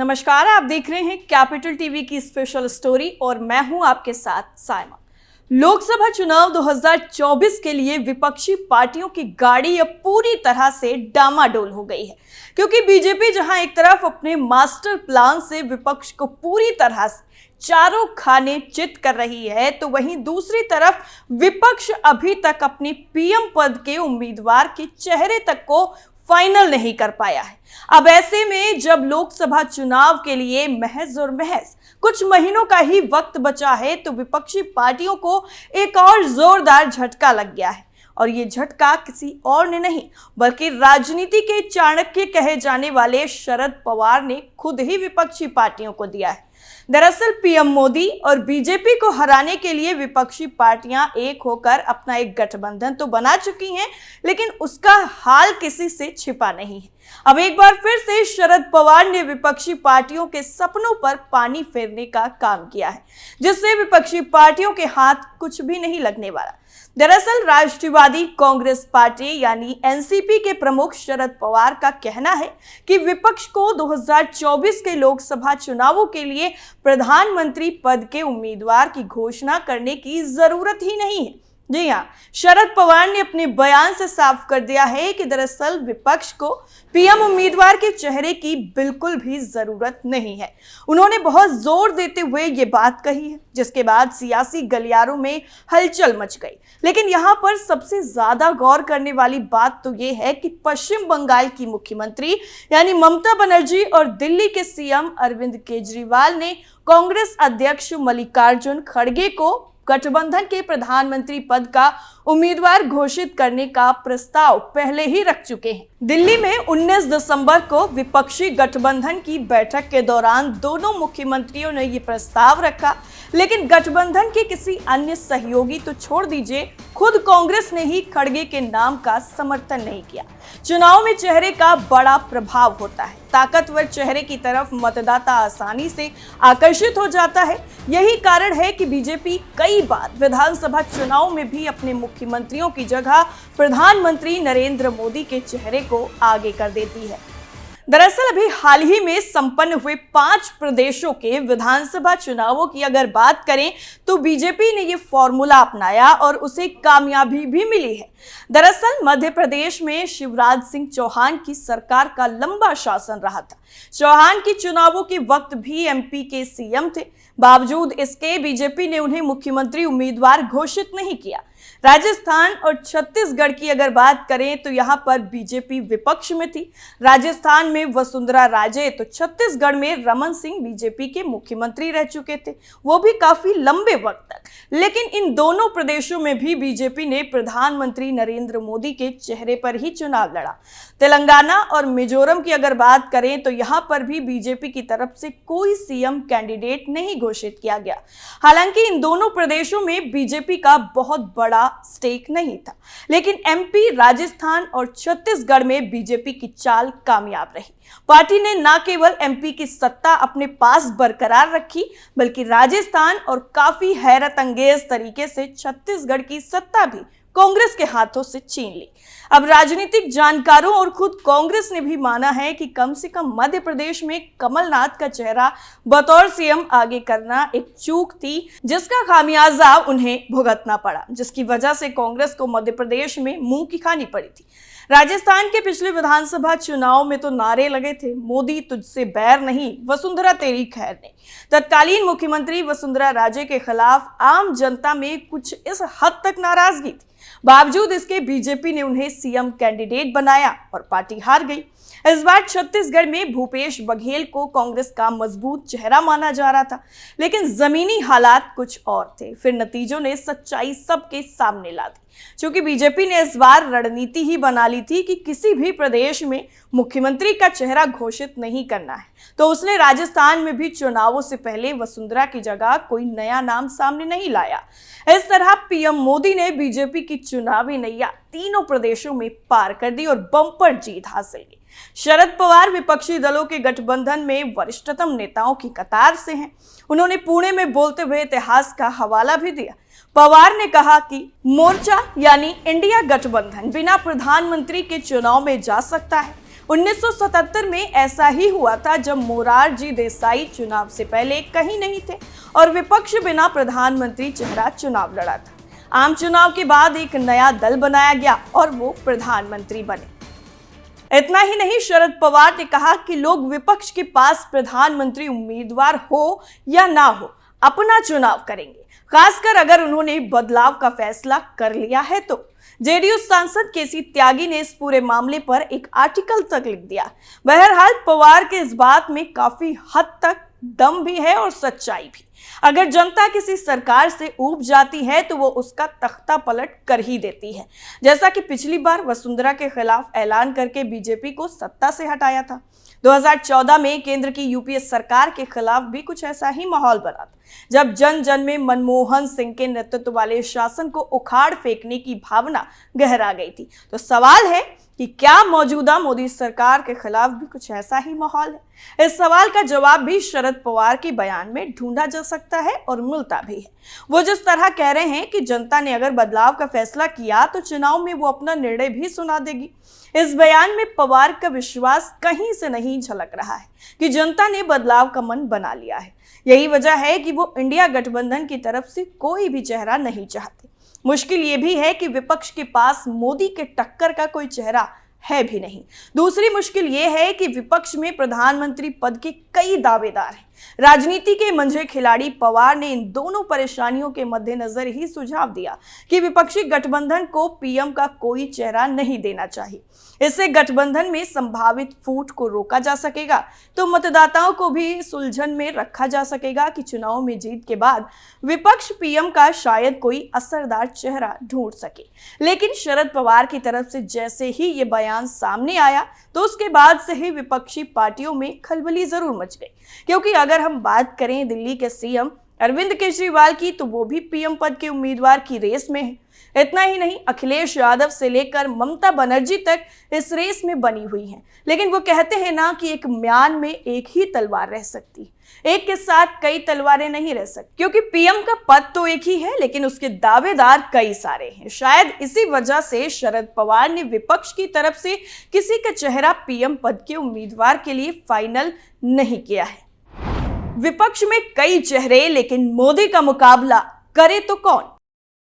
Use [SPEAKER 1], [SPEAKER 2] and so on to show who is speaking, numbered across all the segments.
[SPEAKER 1] नमस्कार, आप देख रहे हैं कैपिटल टीवी की स्पेशल स्टोरी और मैं हूं आपके साथ साइमा। लोकसभा चुनाव 2024 के लिए विपक्षी पार्टियों की गाड़ी अब पूरी तरह से डामाडोल हो गई है, क्योंकि बीजेपी जहां एक तरफ अपने मास्टर प्लान से विपक्ष को पूरी तरह से चारों खाने चित कर रही है, तो वहीं दूसरी तरफ विपक्ष अभी तक अपने पीएम पद के उम्मीदवार के चेहरे तक को फाइनल नहीं कर पाया है। अब ऐसे में जब लोकसभा चुनाव के लिए महज और महज कुछ महीनों का ही वक्त बचा है, तो विपक्षी पार्टियों को एक और जोरदार झटका लग गया है। और ये झटका किसी और ने नहीं बल्कि राजनीति के चाणक्य कहे जाने वाले शरद पवार ने खुद ही विपक्षी पार्टियों को दिया है। दरअसल पीएम मोदी और बीजेपी को हराने के लिए विपक्षी पार्टियां एक होकर अपना एक गठबंधन तो बना चुकी हैं, लेकिन उसका हाल किसी से छिपा नहीं है। अब एक बार फिर से शरद पवार ने विपक्षी पार्टियों के सपनों पर पानी फेरने का काम किया है, जिससे विपक्षी पार्टियों के हाथ कुछ भी नहीं लगने वाला। दरअसल राष्ट्रवादी कांग्रेस पार्टी यानी एनसीपी के प्रमुख शरद पवार का कहना है कि विपक्ष को 2024 के लोकसभा चुनावों के लिए प्रधानमंत्री पद के उम्मीदवार की घोषणा करने की जरूरत ही नहीं है। जी हाँ, शरद पवार ने अपने बयान से साफ कर दिया है कि दरअसल विपक्ष को पीएम उम्मीदवार के चेहरे की बिल्कुल भी जरूरत नहीं है। उन्होंने बहुत जोर देते हुए ये बात कही है, जिसके बाद सियासी गलियारों में हलचल मच गई। लेकिन यहाँ पर सबसे ज्यादा गौर करने वाली बात तो ये है कि पश्चिम बंगाल की मुख्यमंत्री यानी ममता बनर्जी और दिल्ली के सीएम अरविंद केजरीवाल ने कांग्रेस अध्यक्ष मल्लिकार्जुन खड़गे को गठबंधन के प्रधानमंत्री पद का उम्मीदवार घोषित करने का प्रस्ताव पहले ही रख चुके हैं। दिल्ली में 19 दिसंबर को विपक्षी गठबंधन की बैठक के दौरान दोनों मुख्यमंत्रियों ने ये प्रस्ताव रखा, लेकिन गठबंधन के किसी अन्य सहयोगी तो छोड़ दीजिए, खुद कांग्रेस ने ही खड़गे के नाम का समर्थन नहीं किया। चुनाव में चेहरे का बड़ा प्रभाव होता है, ताकतवर चेहरे की तरफ मतदाता आसानी से आकर्षित हो जाता है। यही कारण है कि बीजेपी कई बार विधानसभा चुनाव में भी अपने मुख्यमंत्रियों की जगह प्रधानमंत्री नरेंद्र मोदी के चेहरे को आगे कर देती है। दरअसल अभी हाल ही में संपन्न हुए 5 प्रदेशों के विधानसभा चुनावों की अगर बात करें तो बीजेपी ने ये फॉर्मूला अपनाया और उसे कामयाबी भी मिली है। दरअसल मध्य प्रदेश में शिवराज सिंह चौहान की सरकार का लंबा शासन रहा था। चौहान की चुनावों के वक्त भी एमपी के सीएम थे, बावजूद इसके बीजेपी ने उन्हें मुख्यमंत्री उम्मीदवार घोषित नहीं किया। राजस्थान और छत्तीसगढ़ की अगर बात करें तो यहाँ पर बीजेपी विपक्ष में थी। राजस्थान में वसुंधरा राजे तो छत्तीसगढ़ में रमन सिंह बीजेपी के मुख्यमंत्री रह चुके थे, वो भी काफी लंबे वक्त तक। लेकिन इन दोनों प्रदेशों में भी बीजेपी ने प्रधानमंत्री नरेंद्र मोदी के चेहरे पर ही चुनाव लड़ा। तेलंगाना और मिजोरम की अगर बात करें तो यहाँ पर भी बीजेपी की तरफ से कोई सीएम कैंडिडेट नहीं घोषित किया गया। हालांकि इन दोनों प्रदेशों में बीजेपी का बहुत बड़ा स्टेक नहीं था, लेकिन एमपी, राजस्थान और छत्तीसगढ़ में बीजेपी की चाल कामयाब रही। पार्टी ने न केवल एमपी की सत्ता अपने पास बरकरार रखी, बल्कि राजस्थान और काफी हैरत अंगेज तरीके से छत्तीसगढ़ की सत्ता भी कांग्रेस के हाथों से छीन ली। अब राजनीतिक जानकारों और खुद कांग्रेस ने भी माना है कि कम से कम मध्य प्रदेश में कमलनाथ का चेहरा बतौर सीएम आगे करना एक चूक थी, जिसका खामियाजा उन्हें भुगतना पड़ा, जिसकी वजह से कांग्रेस को मध्य प्रदेश में मुंह की खानी पड़ी थी। राजस्थान के पिछले विधानसभा चुनाव में तो नारे लगे थे, मोदी तुझसे बैर नहीं, वसुंधरा तेरी खैर नहीं। तत्कालीन मुख्यमंत्री वसुंधरा राजे के खिलाफ आम जनता में कुछ इस हद तक नाराजगी थी। बावजूद इसके बीजेपी ने उन्हें सीएम कैंडिडेट बनाया और पार्टी हार गई। इस बार छत्तीसगढ़ में भूपेश बघेल को कांग्रेस का मजबूत चेहरा माना जा रहा था, लेकिन जमीनी हालात कुछ और थे। फिर नतीजों ने सच्चाई सबके सामने ला दी। क्योंकि बीजेपी ने इस बार रणनीति ही बना ली थी कि किसी भी प्रदेश में मुख्यमंत्री का चेहरा घोषित नहीं करना है, तो उसने राजस्थान में भी चुनावों से पहले वसुंधरा की जगह कोई नया नाम सामने नहीं लाया। इस तरह पीएम मोदी ने बीजेपी की चुनावी नैया तीनों प्रदेशों में पार कर दी और बम्पर जीत हासिल की। शरद पवार विपक्षी दलों के गठबंधन में वरिष्ठतम नेताओं की कतार से हैं। उन्होंने पुणे में बोलते हुए इतिहास का हवाला भी दिया। पवार ने कहा कि मोर्चा यानी इंडिया गठबंधन बिना प्रधानमंत्री के चुनाव में जा सकता है। 1977 में ऐसा ही हुआ था जब मोरारजी देसाई चुनाव से पहले कहीं नहीं थे और विपक्ष बिना प्रधानमंत्री चेहरा चुनाव लड़ा था। आम चुनाव के बाद एक नया दल बनाया गया और वो प्रधानमंत्री बने। इतना ही नहीं, शरद पवार ने कहा कि लोग विपक्ष के पास प्रधानमंत्री उम्मीदवार हो या ना हो अपना चुनाव करेंगे, खासकर अगर उन्होंने बदलाव का फैसला कर लिया है तो। जेडीयू सांसद केसी त्यागी ने इस पूरे मामले पर एक आर्टिकल तक लिख दिया। बहरहाल पवार के इस बात में काफी हद तक दम भी है और सच्चाई भी। अगर जनता किसी सरकार से ऊब जाती है तो वो उसका तख्ता पलट कर ही देती है, जैसा कि पिछली बार वसुंधरा के खिलाफ ऐलान करके बीजेपी को सत्ता से हटाया था। 2014 में केंद्र की यूपीए सरकार के खिलाफ भी कुछ ऐसा ही माहौल बना था, जब जन जन में मनमोहन सिंह के नेतृत्व वाले शासन को उखाड़ फेंकने की भावना गहरा गई थी। तो सवाल है कि क्या मौजूदा मोदी सरकार के खिलाफ भी कुछ ऐसा ही माहौल है? इस सवाल का जवाब भी शरद पवार के बयान में ढूंढा जा सकता है और मिलता भी है। वो जिस तरह कह रहे हैं कि जनता ने अगर बदलाव का फैसला किया तो चुनाव में वो अपना निर्णय भी सुना देगी। इस बयान में पवार का विश्वास कहीं से नहीं झलक रहा है कि जनता ने बदलाव का मन बना लिया है। यही वजह है कि वो इंडिया गठबंधन की तरफ से कोई भी चेहरा नहीं चाहते। मुश्किल ये भी है कि विपक्ष के पास मोदी के टक्कर का कोई चेहरा है भी नहीं। दूसरी मुश्किल ये है कि विपक्ष में प्रधानमंत्री पद के कई दावेदार हैं। राजनीति के मंझे खिलाड़ी पवार ने इन दोनों परेशानियों के मद्देनजर ही सुझाव दिया कि विपक्षी गठबंधन को पीएम का कोई चेहरा नहीं देना चाहिए। इससे गठबंधन में संभावित फूट को रोका जा सकेगा, तो मतदाताओं को भी सुलझन में रखा जा सकेगा कि चुनाव में जीत के बाद विपक्ष पीएम का शायद कोई असरदार चेहरा ढूंढ सके। लेकिन शरद पवार की तरफ से जैसे ही ये बयान सामने आया तो उसके बाद से ही विपक्षी पार्टियों में खलबली जरूर मच गई, क्योंकि अगर हम बात करें दिल्ली के सीएम अरविंद केजरीवाल की तो वो भी पीएम पद के उम्मीदवार की रेस में है। इतना ही नहीं, अखिलेश यादव से लेकर ममता बनर्जी तक इस रेस में बनी हुई हैं। लेकिन वो कहते हैं ना कि एक म्यान में एक ही तलवार रह सकती है, एक के साथ कई तलवारें नहीं रह सकती, क्योंकि पीएम का पद तो एक ही है लेकिन उसके दावेदार कई सारे हैं। शायद इसी वजह से शरद पवार ने विपक्ष की तरफ से किसी का चेहरा पीएम पद के उम्मीदवार के लिए फाइनल नहीं किया है। विपक्ष में कई चेहरे, लेकिन मोदी का मुकाबला करे तो कौन?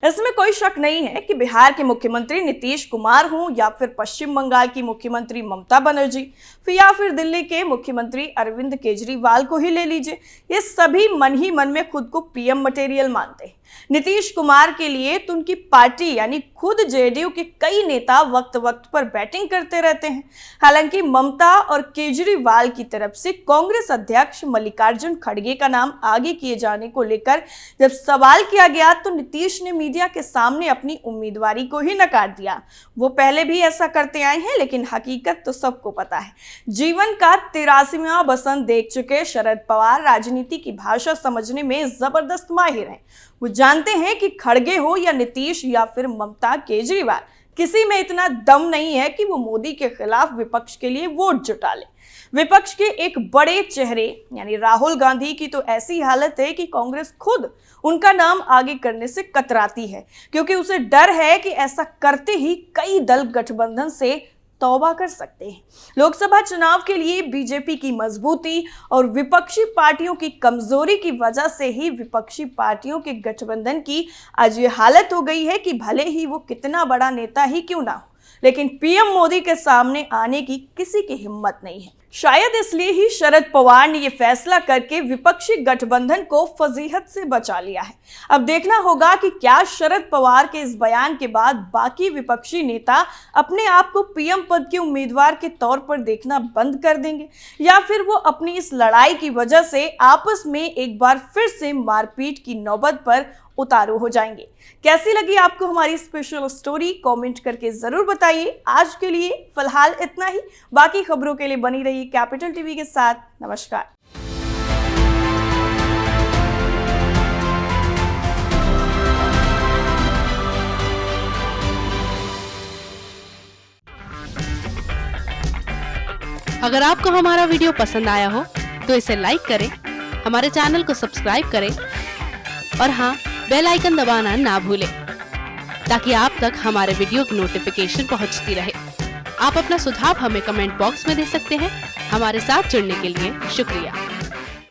[SPEAKER 1] इसमें कोई शक नहीं है कि बिहार के मुख्यमंत्री नीतीश कुमार हों या फिर पश्चिम बंगाल की मुख्यमंत्री ममता बनर्जी या फिर दिल्ली के मुख्यमंत्री अरविंद केजरीवाल को ही ले लीजिए, ये सभी मन ही मन में खुद को पीएम मटेरियल मानते हैं। नीतीश कुमार के लिए तो उनकी पार्टी यानी खुद जेडीयू के कई नेता वक्त वक्त पर बैटिंग करते रहते हैं। हालांकि ममता और केजरीवाल की तरफ से कांग्रेस अध्यक्ष मल्लिकार्जुन खड़गे का नाम आगे किए जाने को लेकर जब सवाल किया गया तो नीतीश ने मीडिया के सामने अपनी उम्मीदवारी को ही नकार दिया। वो पहले भी ऐसा करते आए हैं, लेकिन हकीकत तो सबको पता है। जीवन का 83वां बसंत देख चुके शरद पवार राजनीति की भाषा समझने में जबरदस्त माहिर हैं। वो जानते हैं कि खड़गे हो या नीतीश या फिर ममता केजरीवाल, किसी में इतना दम नहीं है कि वो मोदी के खिलाफ विपक्ष के लिए वोट जुटा ले। विपक्ष के एक बड़े चेहरे यानी राहुल गांधी की तो ऐसी हालत है कि कांग्रेस खुद उनका नाम आगे करने से कतराती है, क्योंकि उसे डर है कि ऐसा करते ही कई दल गठबंधन से तौबा कर सकते हैं। लोकसभा चुनाव के लिए बीजेपी की मजबूती और विपक्षी पार्टियों की कमजोरी की वजह से ही विपक्षी पार्टियों के गठबंधन की आज ये हालत हो गई है कि भले ही वो कितना बड़ा नेता ही क्यों ना हो, लेकिन पीएम मोदी के सामने आने की किसी की हिम्मत नहीं है। शायद इसलिए ही शरद पवार ने यह फैसला करके विपक्षी गठबंधन को फजीहत से बचा लिया है। अब देखना होगा कि क्या शरद पवार के इस बयान के बाद बाकी विपक्षी नेता अपने आप को पीएम पद के उम्मीदवार के तौर पर देखना बंद कर देंगे, या फिर वो अपनी इस लड़ाई की वजह से आपस में एक बार फिर से मारपीट की नौबत पर उतारू हो जाएंगे। कैसी लगी आपको हमारी स्पेशल स्टोरी? कमेंट करके जरूर बताइए। आज के लिए फिलहाल इतना ही। बाकी खबरों के लिए बनी रहिए कैपिटल टीवी के साथ। नमस्कार।
[SPEAKER 2] अगर आपको हमारा वीडियो पसंद आया हो तो इसे लाइक करें, हमारे चैनल को सब्सक्राइब करें और हाँ, बेल आइकन दबाना ना भूलें ताकि आप तक हमारे वीडियो की नोटिफिकेशन पहुंचती रहे। आप अपना सुझाव हमें कमेंट बॉक्स में दे सकते हैं। हमारे साथ जुड़ने के लिए शुक्रिया।